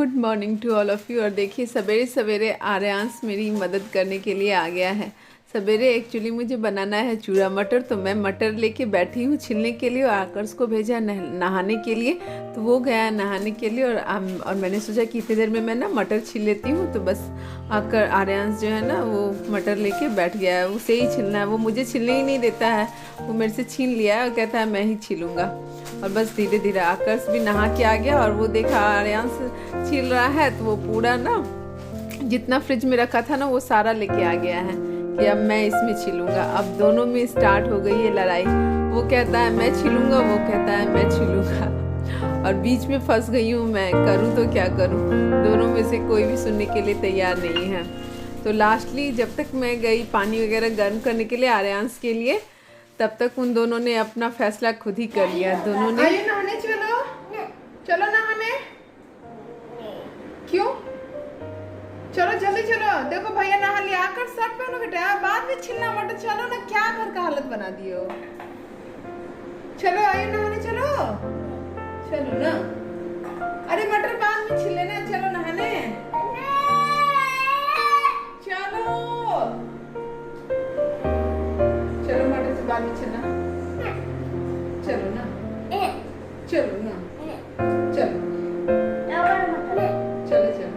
Good morning to all of you. और देखिए सवेरे सवेरे आर्यांश मेरी मदद करने के लिए आ गया है। सवेरे एक्चुअली मुझे बनाना है चूरा मटर, तो मैं मटर लेके बैठी हूँ छिलने के लिए और आकर्ष को भेजा नहाने के लिए। तो वो गया नहाने के लिए और मैंने सोचा कि इतनी देर में मैं ना मटर छील लेती हूँ। तो बस आकर आर्यांश जो है ना वो मटर लेके बैठ गया है। उसे ही छीलना है, वो मुझे छीलने ही नहीं देता है। वो मेरे से छीन लिया है और कहता है मैं ही छीलूँगा। और बस धीरे धीरे आकर्ष भी नहा के आ गया और वो देखा आर्यांश छील रहा है तो वो पूरा ना जितना फ्रिज में रखा था ना वो सारा लेके आ गया है कि अब मैं इसमें छीलूंगा। अब दोनों में स्टार्ट हो गई है लड़ाई। वो कहता है मैं छीलूंगा, वो कहता है मैं छीलूंगा। और बीच में फंस गई हूँ मैं, करूँ तो क्या करूँ। दोनों में से कोई भी सुनने के लिए तैयार नहीं है। तो लास्टली जब तक मैं गई पानी वगैरह गर्म करने के लिए आर्यांश के लिए, तब तक उन दोनों ने अपना फैसला खुद ही कर लिया। दोनों ने नहाने चलो, चलो नहाने। क्यों? चलो जल्दी चलो। देखो भैया नहा लिया, आकर शर्ट पहनो बेटा, बाद में छिलना मटर। चलो ना, क्या घर का हालत बना दियो। चलो आइए नहाने चलो, चलो ना। अरे मटर बाद में छिल लेना, चलो नहाने। चलो चलो मटर से बाद में छिलना। चलो ना, चलो ना, चलो चलो चलो।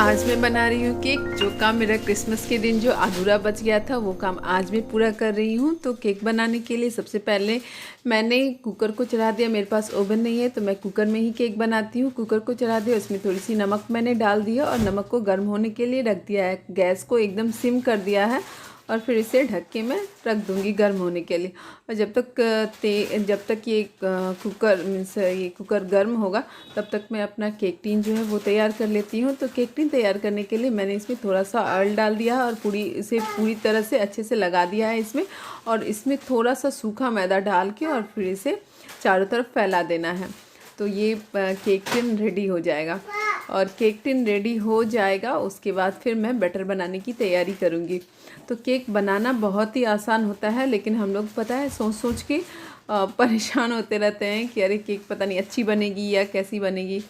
आज मैं बना रही हूँ केक। जो काम मेरा क्रिसमस के दिन जो अधूरा बच गया था वो काम आज मैं पूरा कर रही हूँ। तो केक बनाने के लिए सबसे पहले मैंने कुकर को चढ़ा दिया। मेरे पास ओवन नहीं है तो मैं कुकर में ही केक बनाती हूँ। कुकर को चढ़ा दिया, उसमें थोड़ी सी नमक मैंने डाल दिया और नमक को गर्म होने के लिए रख दिया है। गैस को एकदम सिम कर दिया है और फिर इसे ढक के मैं रख दूँगी गर्म होने के लिए। और जब तक ये कुकर गर्म होगा तब तक मैं अपना केक टिन जो है वो तैयार कर लेती हूँ। तो केक टिन तैयार करने के लिए मैंने इसमें थोड़ा सा ऑयल डाल दिया है और इसे पूरी तरह से अच्छे से लगा दिया है इसमें। और इसमें थोड़ा सा सूखा मैदा डाल के और फिर इसे चारों तरफ फैला देना है। तो ये केक टिन रेडी हो जाएगा। और केक टिन रेडी हो जाएगा उसके बाद फिर मैं बैटर बनाने की तैयारी करूँगी। तो केक बनाना बहुत ही आसान होता है, लेकिन हम लोग पता है सोच सोच के परेशान होते रहते हैं कि अरे केक पता नहीं अच्छी बनेगी या कैसी बनेगी।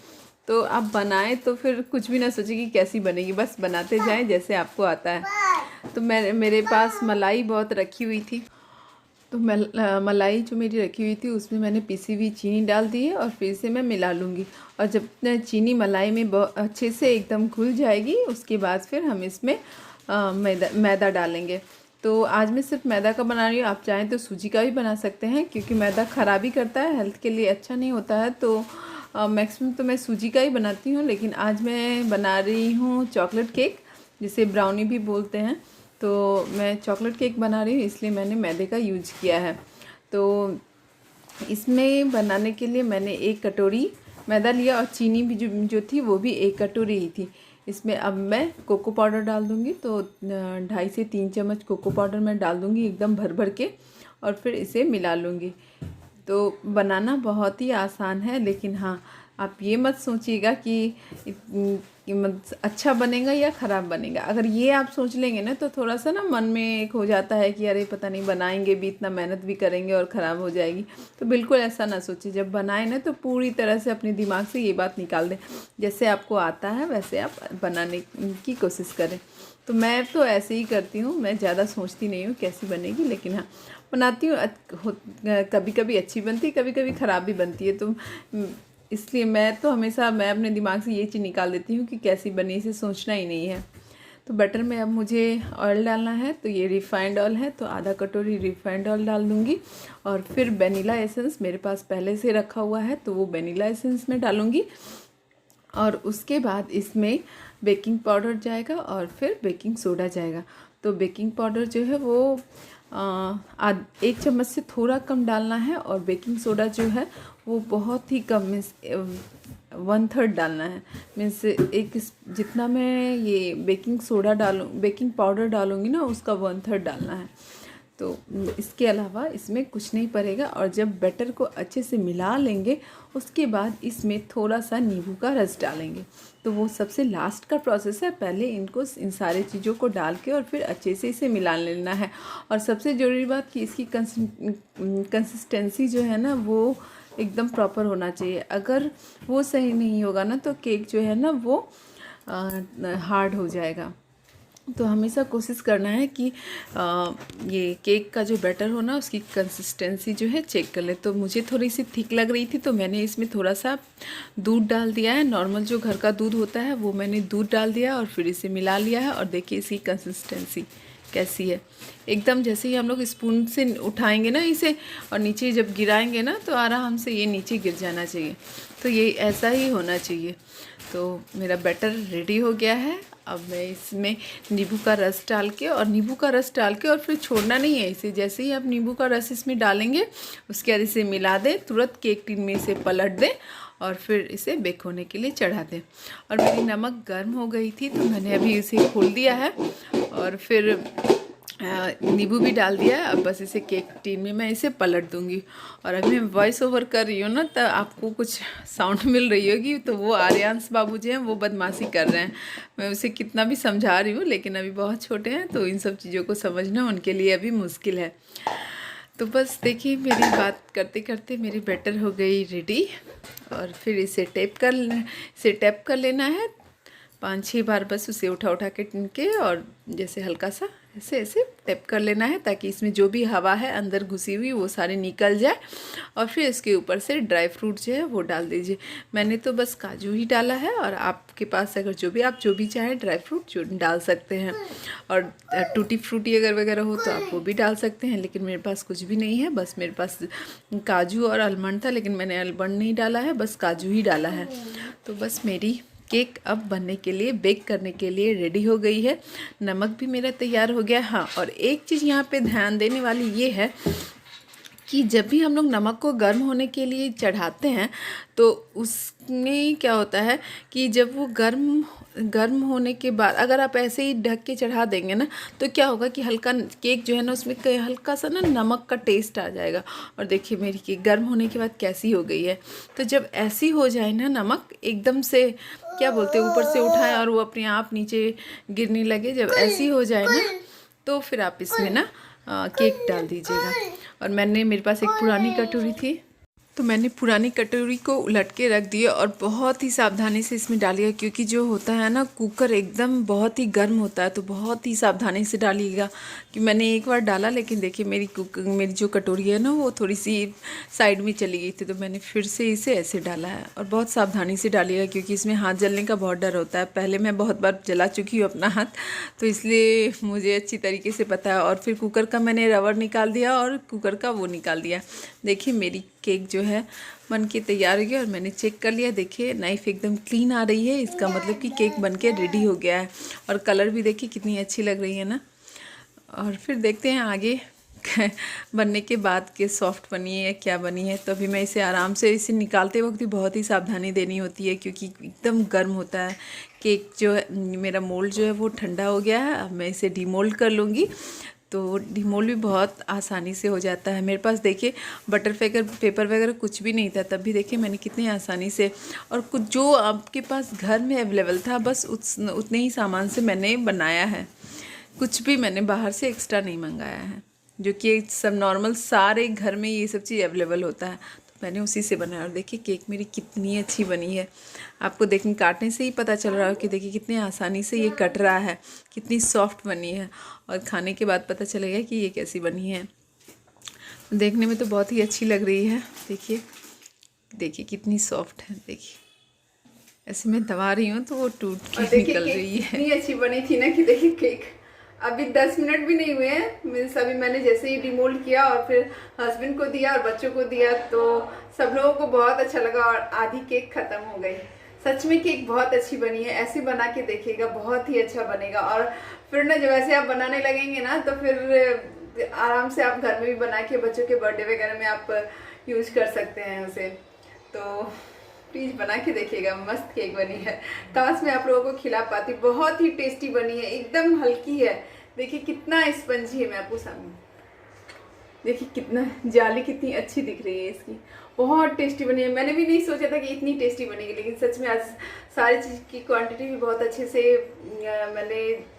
तो आप बनाएं तो फिर कुछ भी ना सोचें कि कैसी बनेगी, बस बनाते जाएं जैसे आपको आता है। तो मेरे पास मलाई बहुत रखी हुई थी। तो मलाई जो मेरी रखी हुई थी उसमें मैंने पिसी हुई चीनी डाल दी है और फिर से मैं मिला लूँगी। और जब चीनी मलाई में अच्छे से एकदम घुल जाएगी उसके बाद फिर हम इसमें मैदा डालेंगे। तो आज मैं सिर्फ मैदा का बना रही हूँ, आप चाहें तो सूजी का भी बना सकते हैं क्योंकि मैदा ख़राबी करता है, हेल्थ के लिए अच्छा नहीं होता है। तो मैक्सिमम तो मैं सूजी का ही बनाती हूँ, लेकिन आज मैं बना रही हूँ चॉकलेट केक, जिसे ब्राउनी भी बोलते हैं। तो मैं चॉकलेट केक बना रही हूँ इसलिए मैंने मैदे का यूज किया है। तो इसमें बनाने के लिए मैंने 1 कटोरी मैदा लिया और चीनी भी जो थी वो भी 1 कटोरी ही थी। इसमें अब मैं कोको पाउडर डाल दूँगी। तो 2.5 से 3 चम्मच कोको पाउडर मैं डाल दूँगी एकदम भर भर के और फिर इसे मिला लूँगी। तो बनाना बहुत ही आसान है, लेकिन हाँ आप ये मत सोचिएगा कि अच्छा बनेगा या ख़राब बनेगा। अगर ये आप सोच लेंगे ना तो थोड़ा सा ना मन में एक हो जाता है कि अरे पता नहीं बनाएंगे भी, इतना मेहनत भी करेंगे और ख़राब हो जाएगी। तो बिल्कुल ऐसा ना सोचिए। जब बनाए ना तो पूरी तरह से अपने दिमाग से ये बात निकाल दें, जैसे आपको आता है वैसे आप बनाने की कोशिश करें। तो मैं तो ऐसे ही करती हूँ, मैं ज़्यादा सोचती नहीं हूँ कैसी बनेगी, लेकिन हाँ बनाती हूँ। कभी कभी अच्छी बनती है, कभी कभी ख़राब भी बनती है। तो इसलिए मैं अपने दिमाग से ये चीज़ निकाल देती हूँ कि कैसी बनी, इसे सोचना ही नहीं है। तो बटर में अब मुझे ऑयल डालना है। तो ये रिफ़ाइंड ऑयल है तो आधा कटोरी रिफ़ाइंड ऑयल डाल दूँगी। और फिर वेनिला एसेंस मेरे पास पहले से रखा हुआ है तो वो वेनिला एसेंस में डालूँगी। और उसके बाद इसमें बेकिंग पाउडर जाएगा और फिर बेकिंग सोडा जाएगा। तो बेकिंग पाउडर जो है वो 1 चम्मच से थोड़ा कम डालना है और बेकिंग सोडा जो है वो बहुत ही कम, मीन्स 1/3 डालना है। मीन्स जितना मैं ये बेकिंग पाउडर डालूँगी ना उसका 1/3 डालना है। तो इसके अलावा इसमें कुछ नहीं पड़ेगा। और जब बैटर को अच्छे से मिला लेंगे उसके बाद इसमें थोड़ा सा नींबू का रस डालेंगे। तो वो सबसे लास्ट का प्रोसेस है। पहले इनको इन सारी चीज़ों को डाल के और फिर अच्छे से इसे मिला लेना है। और सबसे ज़रूरी बात कि इसकी कंसिस्टेंसी जो है ना वो एकदम प्रॉपर होना चाहिए। अगर वो सही नहीं होगा ना तो केक जो है ना वो हार्ड हो जाएगा। तो हमेशा कोशिश करना है कि ये केक का जो बैटर हो ना उसकी कंसिस्टेंसी जो है चेक कर ले। तो मुझे थोड़ी सी थिक लग रही थी तो मैंने इसमें थोड़ा सा दूध डाल दिया है। नॉर्मल जो घर का दूध होता है वो मैंने दूध डाल दिया और फिर इसे मिला लिया है। और देखिए इसकी कंसिस्टेंसी कैसी है, एकदम जैसे ही हम लोग स्पून से उठाएंगे ना इसे और नीचे जब गिराएंगे ना तो आराम से ये नीचे गिर जाना चाहिए। तो ये ऐसा ही होना चाहिए। तो मेरा बैटर रेडी हो गया है। अब मैं इसमें नींबू का रस डाल के और फिर छोड़ना नहीं है इसे। जैसे ही आप नींबू का रस इसमें डालेंगे उसके बाद इसे मिला दें, तुरंत केक टिन में इसे पलट दें और फिर इसे बेक होने के लिए चढ़ा दें। और मेरी नमक गर्म हो गई थी तो मैंने अभी इसे खोल दिया है और फिर नींबू भी डाल दिया है। अब बस इसे केक टिन में मैं इसे पलट दूंगी। और अभी मैं वॉइस ओवर कर रही हूँ ना तो आपको कुछ साउंड मिल रही होगी, तो वो आर्यांश बाबू जी हैं वो बदमाशी कर रहे हैं। मैं उसे कितना भी समझा रही हूँ लेकिन अभी बहुत छोटे हैं तो इन सब चीज़ों को समझना उनके लिए अभी मुश्किल है। तो बस देखिए मेरी बात करते करते मेरी बैटर हो गई रेडी। और फिर इसे टैप कर लेना है 5-6 बार। बस उसे उठा के और जैसे हल्का सा ऐसे टैप कर लेना है ताकि इसमें जो भी हवा है अंदर घुसी हुई वो सारी निकल जाए। और फिर इसके ऊपर से ड्राई फ्रूट जो है वो डाल दीजिए। मैंने तो बस काजू ही डाला है और आपके पास अगर आप जो भी चाहें ड्राई फ्रूट जो डाल सकते हैं। और टूटी फ्रूटी अगर वगैरह हो तो आप वो भी डाल सकते हैं, लेकिन मेरे पास कुछ भी नहीं है। बस मेरे पास काजू और आलमंड था लेकिन मैंने आलमंड नहीं डाला है, बस काजू ही डाला है। तो बस मेरी केक अब बनने के लिए, बेक करने के लिए रेडी हो गई है। नमक भी मेरा तैयार हो गया। हाँ, और एक चीज़ यहाँ पे ध्यान देने वाली ये है कि जब भी हम लोग नमक को गर्म होने के लिए चढ़ाते हैं तो उसमें क्या होता है कि जब वो गर्म होने के बाद अगर आप ऐसे ही ढक के चढ़ा देंगे ना तो क्या होगा कि हल्का केक जो है ना उसमें हल्का सा ना नमक का टेस्ट आ जाएगा। और देखिए मेरी केक गर्म होने के बाद कैसी हो गई है। तो जब ऐसी हो जाए ना, नमक एकदम से क्या बोलते हैं ऊपर से उठाए और वो अपने आप नीचे गिरने लगे, जब ऐसी हो जाए ना तो फिर आप इसमें ना केक डाल दीजिएगा। और मेरे पास एक पुरानी कटोरी थी तो मैंने पुरानी कटोरी को उलट के रख दिया और बहुत ही सावधानी से इसमें डालिएगा, क्योंकि जो होता है ना कुकर एकदम बहुत ही गर्म होता है। तो बहुत ही सावधानी से डालिएगा। कि मैंने एक बार डाला लेकिन देखिए मेरी जो कटोरी है ना वो थोड़ी सी साइड में चली गई थी, तो मैंने फिर से इसे ऐसे डाला है। और बहुत सावधानी से डालिएगा क्योंकि इसमें हाथ जलने का बहुत डर होता है। पहले मैं बहुत बार जला चुकी हूँ अपना हाथ, तो इसलिए मुझे अच्छी तरीके से पता है। और फिर कुकर का मैंने रबर निकाल दिया और कुकर का वो निकाल दिया। देखिए मेरी केक जो है बन के तैयार हो गया और मैंने चेक कर लिया। देखिए नाइफ़ एकदम क्लीन आ रही है, इसका मतलब कि केक बन के रेडी हो गया है। और कलर भी देखिए कितनी अच्छी लग रही है ना। और फिर देखते हैं आगे बनने के बाद कि सॉफ्ट बनी है क्या बनी है। तो अभी मैं इसे आराम से इसे निकालते वक्त भी बहुत ही सावधानी देनी होती है क्योंकि एकदम गर्म होता है केक। जो है मेरा मोल्ड जो है वो ठंडा हो गया है। अब मैं इसे डीमोल्ड कर लूँगी तो डीमोल्ड भी बहुत आसानी से हो जाता है। मेरे पास देखिए बटर पेपर वगैरह कुछ भी नहीं था, तब भी देखिए मैंने कितनी आसानी से, और कुछ जो आपके पास घर में अवेलेबल था बस उतने ही सामान से मैंने बनाया है। कुछ भी मैंने बाहर से एक्स्ट्रा नहीं मंगाया है, जो कि सब नॉर्मल सारे घर में ये सब चीज़ अवेलेबल होता है, तो मैंने उसी से बनाया। और देखिए केक मेरी कितनी अच्छी बनी है। आपको देखने काटने से ही पता चल रहा है कि देखिए कितनी आसानी से ये कट रहा है, कितनी सॉफ्ट बनी है। और खाने के बाद पता चलेगा कि ये कैसी बनी है। देखने में तो बहुत ही अच्छी लग रही है। देखिए कितनी सॉफ्ट है। देखिए ऐसे मैं दबा रही हूँ तो वो टूट के निकल रही है। इतनी अच्छी बनी थी ना कि देखिए केक अभी 10 मिनट भी नहीं हुए हैं। सभी मैंने जैसे ही डिमोल्ड किया और फिर हस्बैंड को दिया और बच्चों को दिया तो सब लोगों को बहुत अच्छा लगा और आधी केक खत्म हो गई। सच में केक बहुत अच्छी बनी है। ऐसे बना के देखिएगा, बहुत ही अच्छा बनेगा। और फिर ना जब ऐसे आप बनाने लगेंगे ना तो फिर आराम से आप घर में भी बना के बच्चों के बर्थडे वगैरह में आप यूज कर सकते हैं उसे। तो प्लीज़ बना के देखिएगा, मस्त केक बनी है। काश मैं आप लोगों को खिला पाती। बहुत ही टेस्टी बनी है, एकदम हल्की है। देखिए कितना स्पंजी है। मैं आपको सामने देखिए कितना जाली कितनी अच्छी दिख रही है इसकी, बहुत टेस्टी बनी है। मैंने भी नहीं सोचा था कि इतनी टेस्टी बनेगी, लेकिन सच में आज सारी चीज़ की क्वांटिटी भी बहुत अच्छे से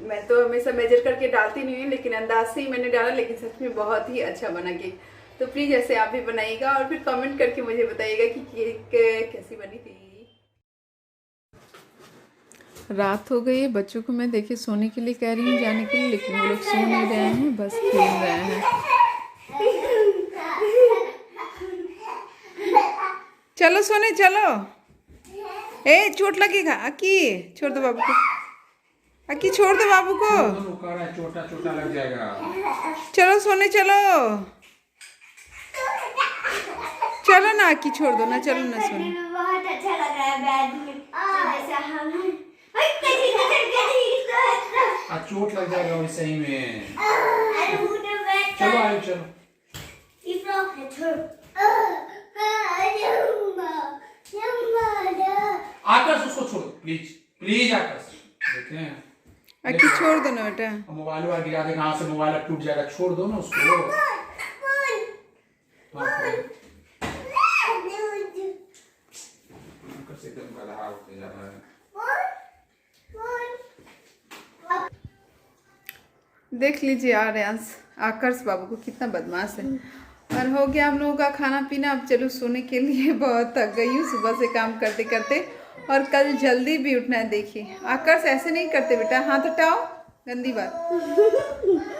मैं तो हमेशा मेजर करके डालती नहीं हूँ, लेकिन अंदाज से ही मैंने डाला, लेकिन सच में बहुत ही अच्छा बना केक। तो प्लीज़ ऐसे आप भी बनाइएगा और फिर कमेंट करके मुझे बताइएगा कि केक कैसी बनी थी। रात हो गई है, बच्चों को मैं देखिए सोने के लिए कह रही हूँ जाने के लिए, लेकिन वो लोग सो नहीं रहे हैं, बस खेल रहे हैं। चलो सोने चलो। ए चोट लगेगा, अक्की छोड़ दो बाबू को, अक्की छोड़ दो बाबू को। छोटा छोटा लग जाएगा। चलो सोने चलो, चलो ना अक्की छोड़ दो ना, चलो ना सोने। बहुत अच्छा लग रहा है बैग में, जैसे हम चोट लग जाएगा वही सही में। चलो आयु चलो। आकाश उसको छोड़ो प्लीज, प्लीज आकाश। देखे हैं अक्की छोड़ दो ना बेटा। मोबाइल वाला गिरा दे, कहाँ से मोबाइल टूट जाएगा, छोड़ दो ना उसको। आकाश एकदम गधा होते जा रहा है। देख लीजिए आर्यांश आकर्ष बाबू को कितना बदमाश है। और हो गया हम लोगों का खाना पीना, अब चलो सोने के लिए। बहुत थक गई हूँ सुबह से काम करते करते, और कल जल्दी भी उठना है। देखिए आकर्ष ऐसे नहीं करते बेटा, हाथ हटाओ, गंदी बात।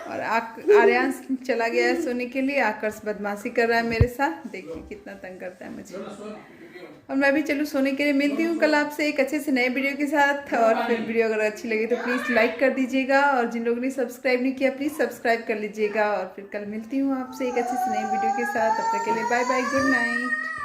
और आर्यांश चला गया है सोने के लिए, आकर्ष बदमाशी कर रहा है मेरे साथ, देखिए कितना तंग करता है मुझे। और मैं भी चलूँ सोने के लिए। मिलती हूँ कल आपसे एक अच्छे से नए वीडियो के साथ। और फिर वीडियो अगर अच्छी लगी तो प्लीज़ लाइक कर दीजिएगा, और जिन लोगों ने सब्सक्राइब नहीं किया प्लीज़ सब्सक्राइब कर लीजिएगा। और फिर कल मिलती हूँ आपसे एक अच्छे से नए वीडियो के साथ। तब तक के लिए बाय बाय, गुड नाइट।